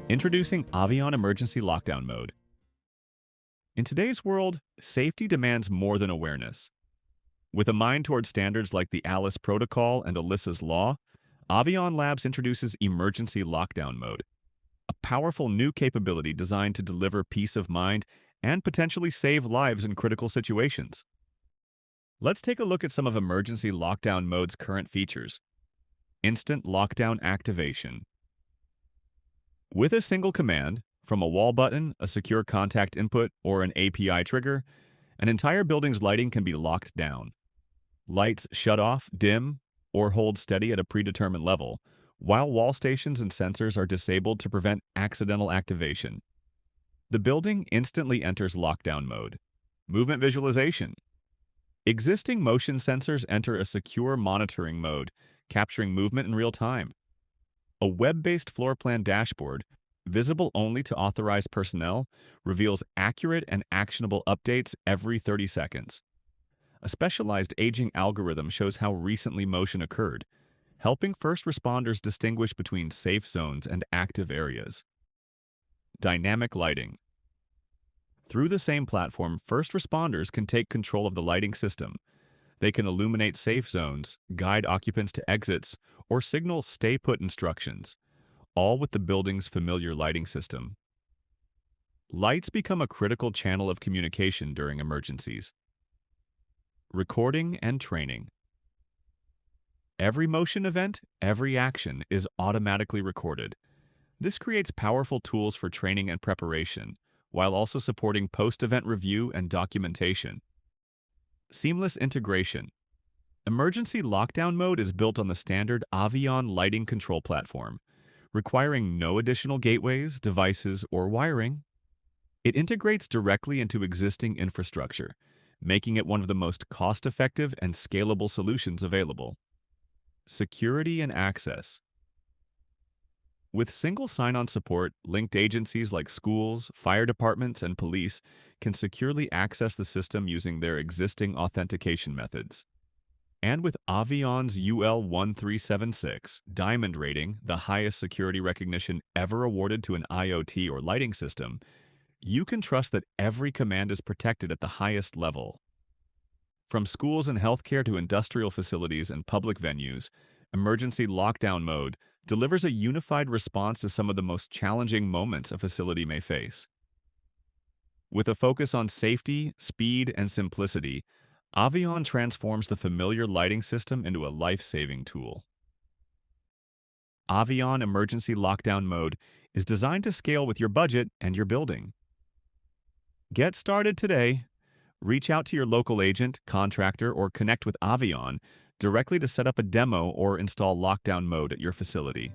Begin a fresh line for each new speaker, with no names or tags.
Introducing Avi-on Emergency Lockdown Mode. In today's world, safety demands more than awareness. With a mind toward standards like the Alice Protocol and Alyssa's Law, Avi-on Labs introduces Emergency Lockdown Mode, a powerful new capability designed to deliver peace of mind and potentially save lives in critical situations. Let's take a look at some of Emergency Lockdown Mode's current features. Instant Lockdown Activation. With a single command, from a wall button, a secure contact input, or an API trigger, an entire building's lighting can be locked down. Lights shut off, dim, or hold steady at a predetermined level, while wall stations and sensors are disabled to prevent accidental activation. The building instantly enters lockdown mode. Movement visualization. Existing motion sensors enter a secure monitoring mode, capturing movement in real time. A web-based floor plan dashboard, visible only to authorized personnel, reveals accurate and actionable updates every 30 seconds. A specialized aging algorithm shows how recently motion occurred, helping first responders distinguish between safe zones and active areas. Dynamic lighting. Through the same platform, first responders can take control of the lighting system. They can illuminate safe zones, guide occupants to exits, or signal stay-put instructions, all with the building's familiar lighting system. Lights become a critical channel of communication during emergencies. Recording and training. Every motion event, every action is automatically recorded. This creates powerful tools for training and preparation, while also supporting post-event review and documentation. Seamless integration. Emergency Lockdown Mode is built on the standard Avi-on lighting control platform, requiring no additional gateways, devices, or wiring. It integrates directly into existing infrastructure, making it one of the most cost-effective and scalable solutions available. Security and access. With single sign-on support, linked agencies like schools, fire departments, and police can securely access the system using their existing authentication methods. And with Avi-on's UL1376 Diamond rating, the highest security recognition ever awarded to an IoT or lighting system, you can trust that every command is protected at the highest level. From schools and healthcare to industrial facilities and public venues, Emergency Lockdown Mode delivers a unified response to some of the most challenging moments a facility may face. With a focus on safety, speed, and simplicity, Avi-on transforms the familiar lighting system into a life-saving tool. Avi-on Emergency Lockdown Mode is designed to scale with your budget and your building. Get started today. Reach out to your local agent, contractor, or connect with Avi-on directly to set up a demo or install lockdown mode at your facility.